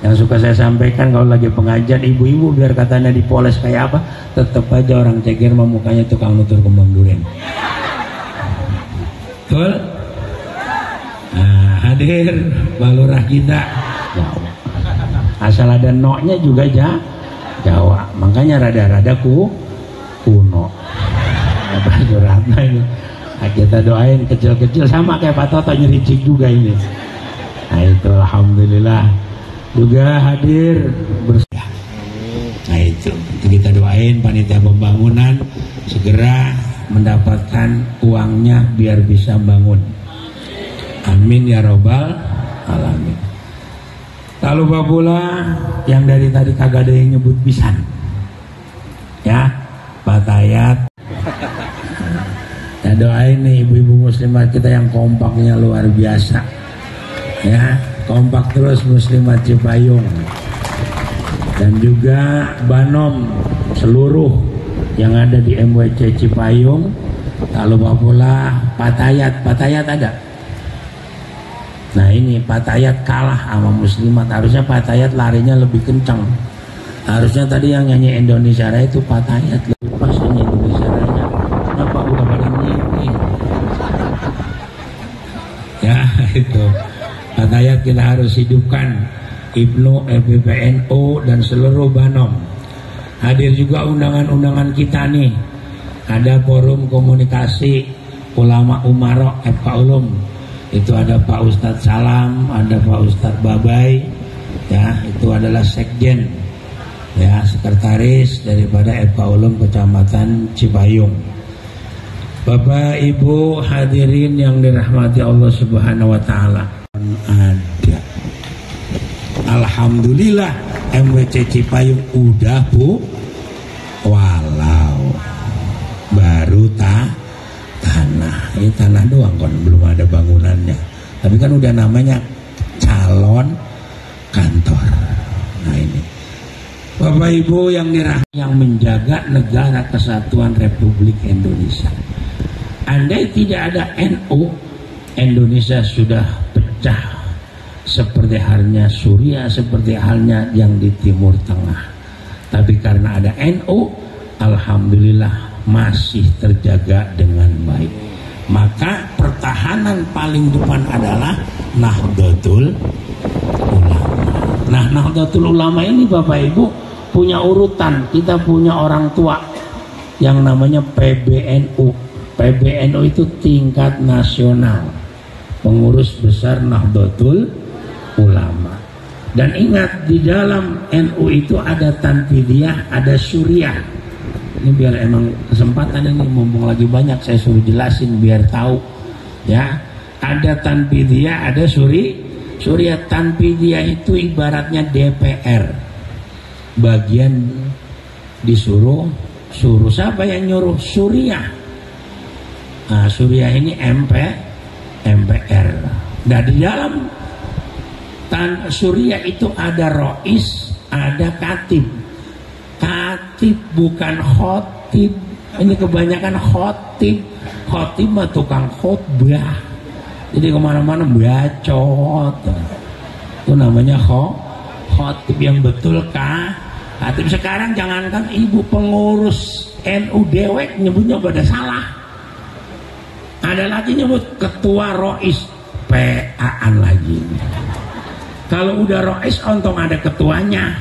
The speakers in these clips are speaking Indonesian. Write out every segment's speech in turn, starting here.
Yang suka saya sampaikan kalau lagi pengajian, ibu-ibu biar katanya dipoles kayak apa, tetap aja orang ceger mah mukanya tukang nutur kembang durian. Betul? Nah, hadir balurah kita Jawa. Asal ada no-nya juga Jawa. Makanya rada-rada kuno. Apa suratnya ini? Nah, kita doain kecil-kecil sama kayak Pak Toto nyericik juga ini. Nah itu alhamdulillah juga hadir bersama. Nah itu kita doain panitia pembangunan segera mendapatkan uangnya biar bisa bangun. Amin ya robbal alamin. Lalu pula yang dari tadi kagak ada yang nyebut pisan, ya Patayat. Nah doain nih ibu-ibu muslimat kita yang kompaknya luar biasa, ya kompak terus muslimat Cipayung dan juga Banom seluruh yang ada di MWC Cipayung. Lalu pula Patayat ada. Nah ini Patayat kalah sama muslimat, harusnya Patayat larinya lebih kencang. Harusnya tadi yang nyanyi Indonesia Raya itu Patayat, lebih pas nyanyi Indonesia Raya. Kenapa udah pada nyanyi? Ya itu Patayat kita harus hidupkan. Ibnu, FPPNU dan seluruh Banom. Hadir juga undangan-undangan kita nih. Ada forum komunikasi ulama Umarok FK Ulum. Itu ada Pak Ustadz Salam, ada Pak Ustadz Babai, ya itu adalah sekjen, ya sekretaris daripada FK Ulum Kecamatan Cipayung. Bapak Ibu hadirin yang dirahmati Allah Subhanahu wa taala. Ada. Alhamdulillah MWC Cipayung udah walau baru tanah. Ini tanah doang kan, belum ada bangunannya. Tapi kan udah namanya calon kantor. Nah ini Bapak Ibu yang dirahmati, yang menjaga negara kesatuan Republik Indonesia. Andai tidak ada NU, Indonesia sudah pecah seperti halnya Suriah, seperti halnya yang di Timur Tengah. Tapi karena ada NU, alhamdulillah masih terjaga dengan baik. Maka pertahanan paling depan adalah Nahdlatul Ulama. Nah, Nahdlatul Ulama ini Bapak Ibu punya urutan. Kita punya orang tua yang namanya PBNU. PBNU itu tingkat nasional, pengurus besar Nahdlatul Ulama. Dan ingat di dalam NU itu ada Tanfidiyah, ada Suriah. Ini biar emang kesempatan ini mumpung lagi banyak saya suruh jelasin biar tahu, ya. Ada Tanfidiyah, ada Suriah. Tanfidiyah itu ibaratnya DPR. Bagian disuruh siapa yang nyuruh? Suriah. Nah, Suriah ini MPR. Dan di dalam Suriah itu ada Rois, ada Katib. Katib bukan khotib. Ini kebanyakan khotib. Khotib mah tukang khotbah. Jadi kemana-mana bacot. Itu namanya khotib yang betul kah? Katib sekarang jangankan ibu pengurus NU dewek nyebutnya pada salah. Ada lagi nyebut ketua Rois, PA-an lagi. Kalau udah Rois ontong ada ketuanya.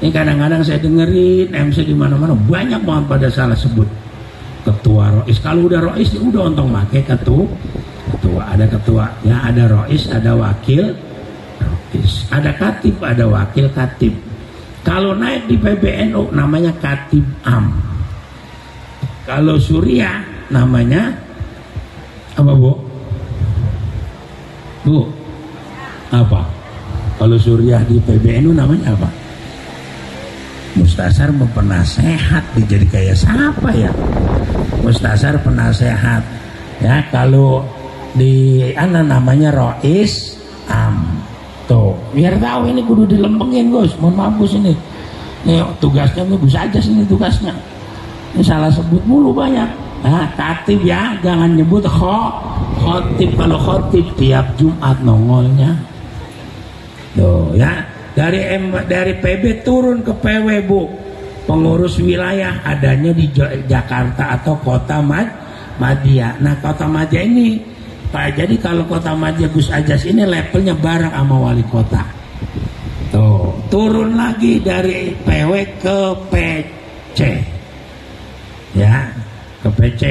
Ini kadang-kadang saya dengerin MC di mana-mana banyak banget pada salah sebut ketua Rois. Kalau udah Rois udah ontong pakai ketua. Ada ketua, ya ada Rois, ada wakil Rois, ada katib, ada wakil katib. Kalau naik di PBNU namanya Katib Am. Kalau Suriah namanya apa Bu? Apa? Kalau Suriah di PBNU namanya apa? Mustasar penasehat. Jadi kayak siapa ya? Mustasar penasehat. Ya kalau di namanya Rois Am. Tuh, biar tahu ini kudu dilempengin Gus. Mohon maaf Gus ini. Nih tugasnya Gus aja sini tugasnya. Ini salah sebut mulu banyak. Nah, katib ya, jangan nyebut khotib. Kalau khotib tiap Jumat nongolnya. Tuh ya, dari PB turun ke PW, Bu. Pengurus wilayah adanya di Jakarta atau Kota Madya. Nah, Kota Madya ini Pak, jadi kalau Kota Madya Gus Ajas ini levelnya bareng sama wali kota. Tuh, turun lagi dari PW ke PC. Ya, ke PC.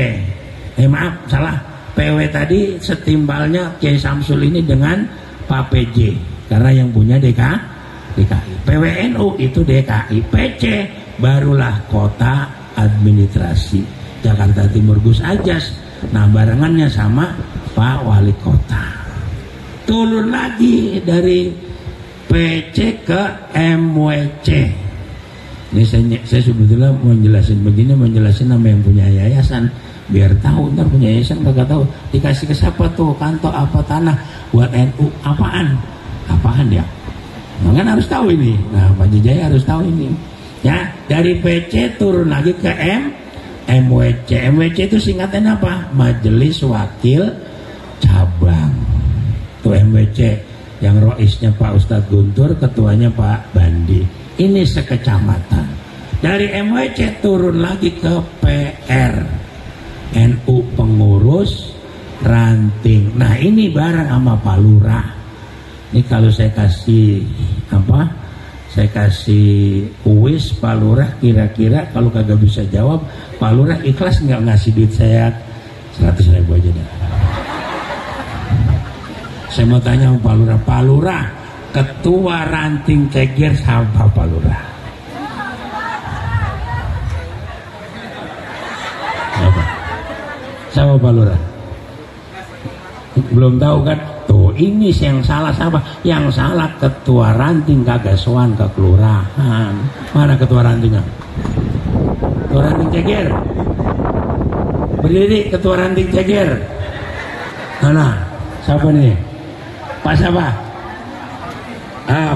Maaf, salah. PW tadi setimbalnya Kiai Samsul ini dengan Pak PJ. Karena yang punya DKI. PWNU itu DKI. PC barulah Kota Administrasi Jakarta Timur Gus Ajas. Nah, barengannya sama Pak Wali Kota. Turun lagi dari PC ke MWC. Ini saya sebetulnya mau jelasin begini, mau jelasin nama yang punya yayasan biar tahu. Ntar punya yayasan kagak tahu dikasih ke siapa tuh kantor apa tanah buat NU apaan ya. Nah, kan harus tahu ini. Nah, Pak Jaya harus tahu ini. Ya, dari PC turun lagi ke MWC. MWC itu singkatan apa? Majelis Wakil Cabang. Tuh MWC yang roisnya Pak Ustadz Guntur, ketuanya Pak Bandi. Ini sekecamatan. Dari MWC turun lagi ke PR. NU pengurus ranting. Nah, ini bareng sama Pak Lurah. Ini kalau saya kasih saya kasih kuis Pak Lurah, kira-kira kalau kagak bisa jawab, Pak Lurah ikhlas nggak ngasih duit saya 100.000 aja dah. Saya mau tanya sama Pak Lurah, ketua ranting Ceger siapa Pak Lurah? Siapa Pak Lurah? Belum tahu kan? Tuh, ini yang salah siapa? Yang salah ketua ranting kagak sowan ke kelurahan. Mana ketua rantingnya? Ketua ranting Ceger. Berdiri ketua ranting Ceger. Mana? Siapa nih? Pak siapa?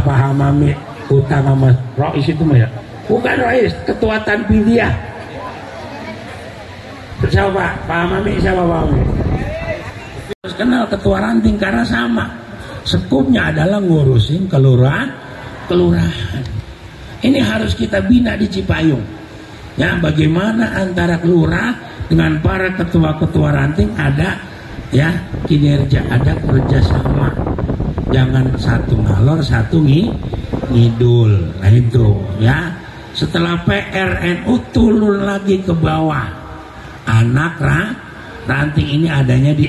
Pak Hamami utama Mas Rois itu mah ya? Bukan Rois, ketua Tanpidiyah. Siapa Pak Hamami? Siapa Pak Hamami? Harus kenal ketua ranting karena sama. Sekupnya adalah ngurusin kelurahan. Ini harus kita bina di Cipayung. Ya, bagaimana antara kelurah dengan para ketua-ketua ranting ada ya kinerja, ada kerjasama. Jangan satu ngalor satu ngidul. Nah itu ya. Setelah PRNU turun lagi ke bawah. Anak ranting ini adanya di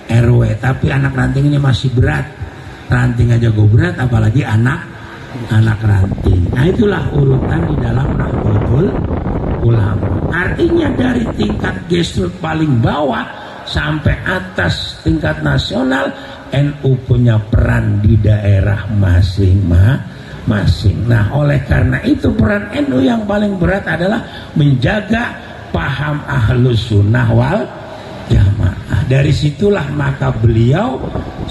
RW, tapi anak ranting ini masih berat. Ranting aja gue berat, apalagi anak ranting. Nah itulah urutan di dalam Nahdlatul Ulama. Artinya dari tingkat grassroots paling bawah sampai atas tingkat nasional, NU punya peran di daerah masing-masing. Nah, oleh karena itu peran NU yang paling berat adalah menjaga paham Ahlus Sunnah wal Jamaah. Dari situlah maka beliau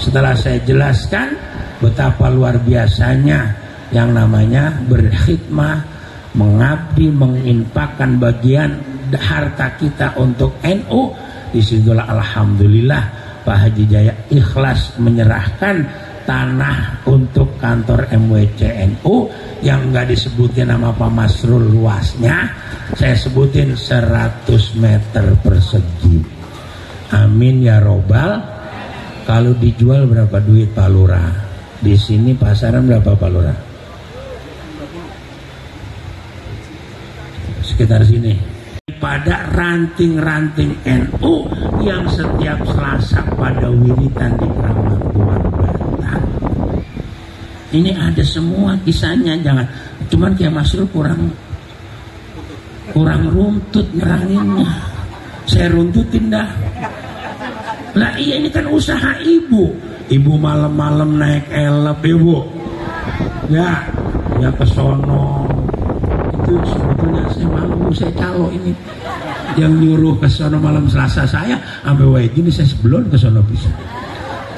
setelah saya jelaskan betapa luar biasanya yang namanya berkhidmah, mengabdi, menginfakkan bagian harta kita untuk NU. Disitulah alhamdulillah Pak Haji Jaya ikhlas menyerahkan tanah untuk kantor MWCNU yang nggak disebutin nama Pak Masrul luasnya, saya sebutin 100 meter persegi. Amin ya robbal. Kalau dijual berapa duit Pak Lurah? Di sini pasaran berapa Pak Lurah? Sekitar sini. Pada ranting-ranting NU yang setiap Selasa pada wiritan di Keramat Tuan Batang. Ini ada semua kisahnya, jangan cuman kayak Masrul kurang runtut neranginnya. Saya runtutin dah. Lah iya, ini kan usaha ibu malam-malam naik elep ibu. Ya ke sono. Itu sebetulnya saya malu, saya calo ini yang nyuruh ke sono malam Selasa saya sampai wae gini saya sebelum ke sono bisa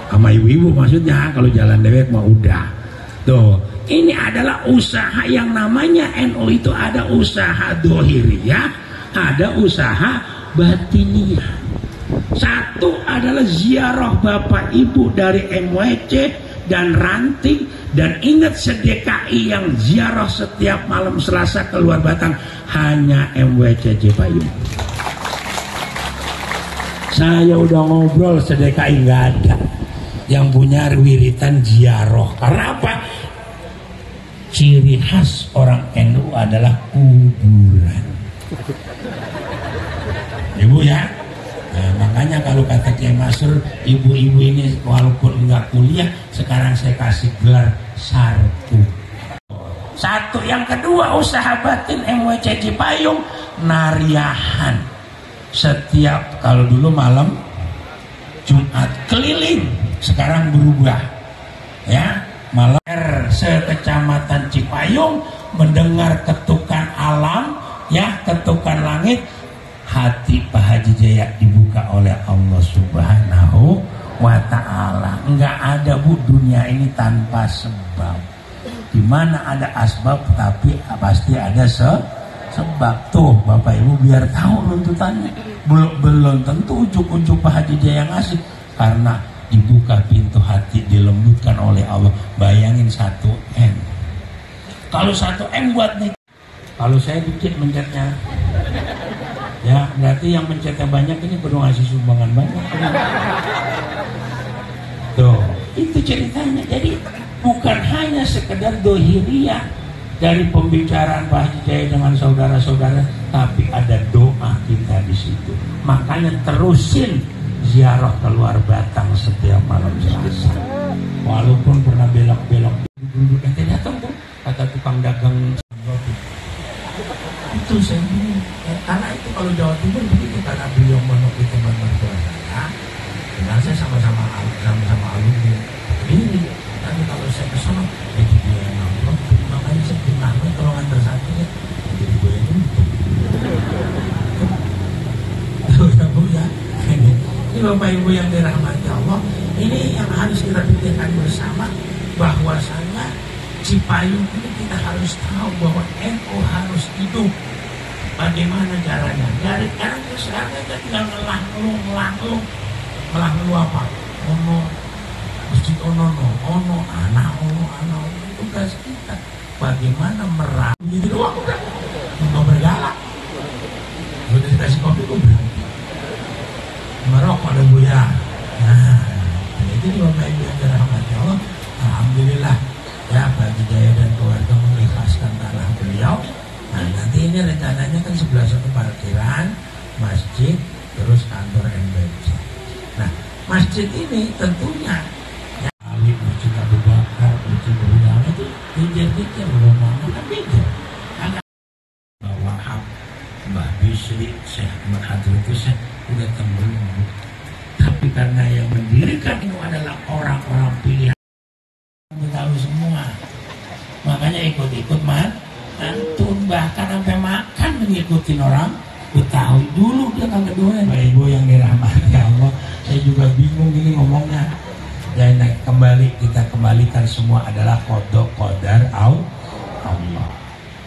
sama ibu-ibu, maksudnya kalau jalan dewek mah udah. Tuh, ini adalah usaha yang namanya NU itu ada usaha dohiriyah, ada usaha batiniyah. Satu adalah ziarah bapak ibu dari MWC dan ranting. Dan ingat seDKI yang ziarah setiap malam Selasa keluar Batang hanya MWCJ Payung. Saya udah ngobrol seDKI nggak ada yang punya wiritan ziarah. Karena apa? Ciri khas orang NU adalah kuburan. Ibu ya. Nah, makanya kalau kata Kiai Masrur, ibu-ibu ini walaupun enggak kuliah, sekarang saya kasih gelar sarpu. Satu, yang kedua, usaha batin MWCJ Payung, nariahan. Setiap, kalau dulu malam Jumat keliling, sekarang berubah. Ya, malam sekecamatan Cipayung mendengar ketukan alam, ya, ketukan langit. Hati Pak Haji Jaya dibuka oleh Allah Subhanahu wa Ta'ala. Enggak ada bu dunia ini tanpa sebab. Dimana ada asbab tapi pasti ada sebab. Tuh Bapak Ibu biar tahu runtutannya. Belum tentu ujuk-ujuk Pak Haji Jaya ngasih. Karena dibuka pintu hati, dilembutkan oleh Allah. Bayangin 1M. Kalau 1M buat nih. Kalau saya dikit mencetnya. Ya, berarti yang pencetnya banyak ini perlu ngasih sumbangan banyak. Tuh, itu ceritanya. Jadi bukan hanya sekedar dohiriyah dari pembicaraan Pak Haji Jaya dengan saudara-saudara, tapi ada doa kita di situ. Makanya terusin ziarah keluar Batang setiap malam Selasa. Walaupun pernah belok-belok duduk nanti datang tuh kata tukang dagang roti. Itu saya bingung. Karena itu kalau Jawa Timur begitu, karena beliau menukik teman mertua saya, kenal saya sama-sama alumni ini. Tapi kalau saya kesana, jadi dia yang nongkrong, makanya saya kenalnya kalau ngantar satu ya, jadi gue yang nunggu. Tuh ya bu ya, ini Bapak Ibu yang dirahmati Allah, ini yang harus kita pikirkan bersama, bahwasanya Cipayung ini kita harus tahu bahwa NU harus hidup. Bagaimana caranya? Dari sekarang kita tinggal ngelang-ngelung apa? Ono masjid ono anak itu tugas kita. Bagaimana meraih jadi doang udah nggak bergalak. Udah dikasih kopi gue berhenti. Merokok ada bu ya. Nah, itu juga Bapak Ibu yang dirahmati Allah. Alhamdulillah ya Pak Haji Jaya dan keluarga mengikhlaskan tanah beliau. Nah nanti ini rencananya kan sebelah satu parkiran, masjid, terus kantor MBC. Nah masjid ini tentunya ya, Ali masjid Abu Bakar, masjid Udang itu pikir belum mau kan beda. Karena Mbak Wahab, Mbak Bisri, Syekh Ahmad Hadir itu saya udah tembelum. Tapi karena yang mendirikan itu adalah orang-orang pilihan, tahu semua. Makanya ikut-ikut antun, bahkan sampai makan mengikuti orang Betawi. Dulu dia kagak doyan. Bapak Ibu yang dirahmati Allah, saya juga bingung ini ngomongnya. Dan kita kembalikan semua adalah qada qadar Allah.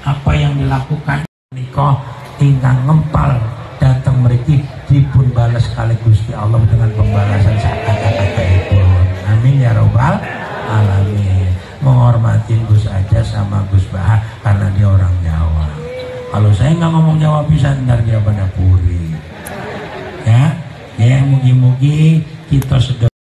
Apa yang dilakukan nikah tinggal ngempal datang mereka dipun balas sekaligus di Allah dengan pembalasan kata-kata itu. Amin ya robbal alamin. Menghormatin Gus Aja sama Gus Bahar karena dia orang Jawa. Kalau saya nggak ngomong Jawa bisa ntar dia pada puri. Ya, mugi-mugi kita sedang